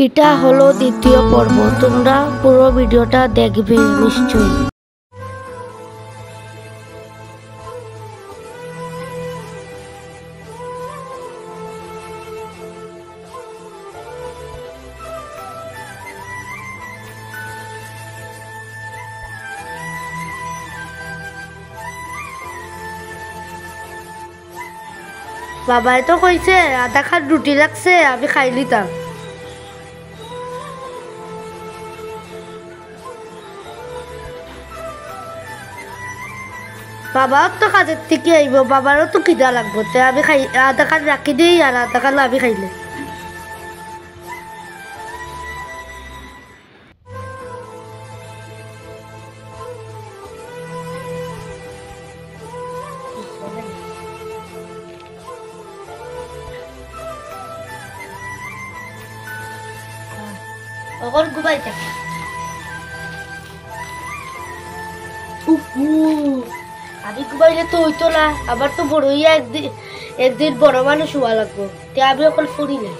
এটা হলো দ্বিতীয় পর্ব। তোমরা পুরো ভিডিওটা দেখবে নিশ্চয়ই। বাবাই তো কইছে আধা খান রুটি লাগছে, আমি খাই লিতাম। বাবাও তো কাজের থেকে আইব, বাবারও তো খিদা লাগবো, তে আমি খাই আধা খান রাখি দিই আর আধা খান আমি খাইলে। এখন ঘুমাই থাকে। আমি ঘুমাইলে তো হইতো না, আবার তো বড় হইয়া একদিন বড় মানুষ হওয়া লাগবো, তে আমি এখন ফুরি না।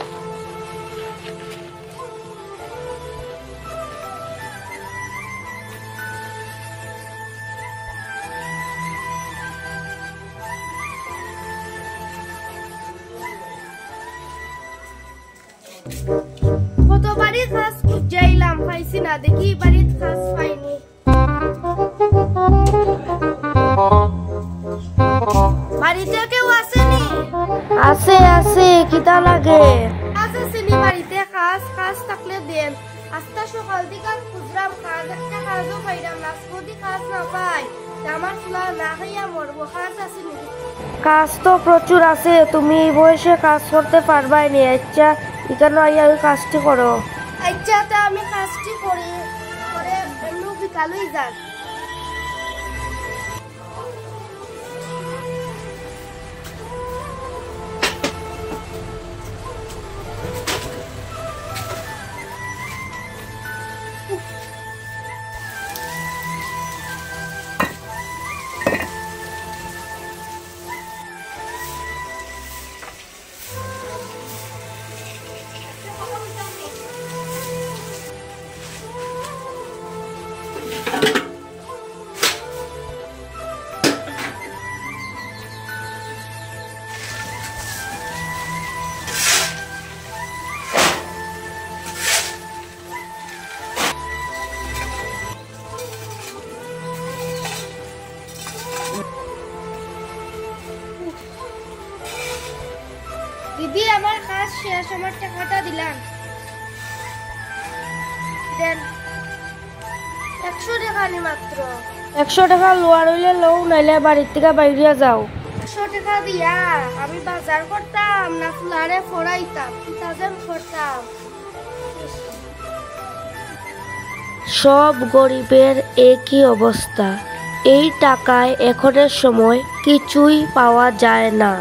কতবারই খাস যাইলাম, পাইছি না, দেখি বাড়ির খাস পাইনি। বাড়িতে কেউ আসেনি? আছে আছে, কিতা লাগে? আসেনি বাড়িতে, খাস খাস থাকলে দেন। আজকে সকাল দিকে খুচরাম খাস, একটা খাসও পাইলাম না, যদি খাস না পাই আমার ফুলা না খাইয়া মরবো। খাস আসেনি? কাজ তো প্রচুর আছে, তুমি এই বয়সে কাজ করতে পারবাই নি। আচ্ছা এখানে আইয়া ওই কাজটি করো। আচ্ছা তা আমি কাজটি করি, পরে এমনি বিকালই যাক। দিদি আমার কাজ শেষ, আমার টাকাটা দিলাম দেন। 100 টাকা নি মাত্র। 100 টাকা লোয়ার হইলে লও, নাইলে বাড়ির থেকে বাইরে যাও। 100 টাকা দিয়া আমি বাজার করতাম না ফুলারে ফড়াইতাম, কিতাজন করতাম। সব গরিবের একই অবস্থা, এই টাকায় এখনের সময় কিছুই পাওয়া যায় না।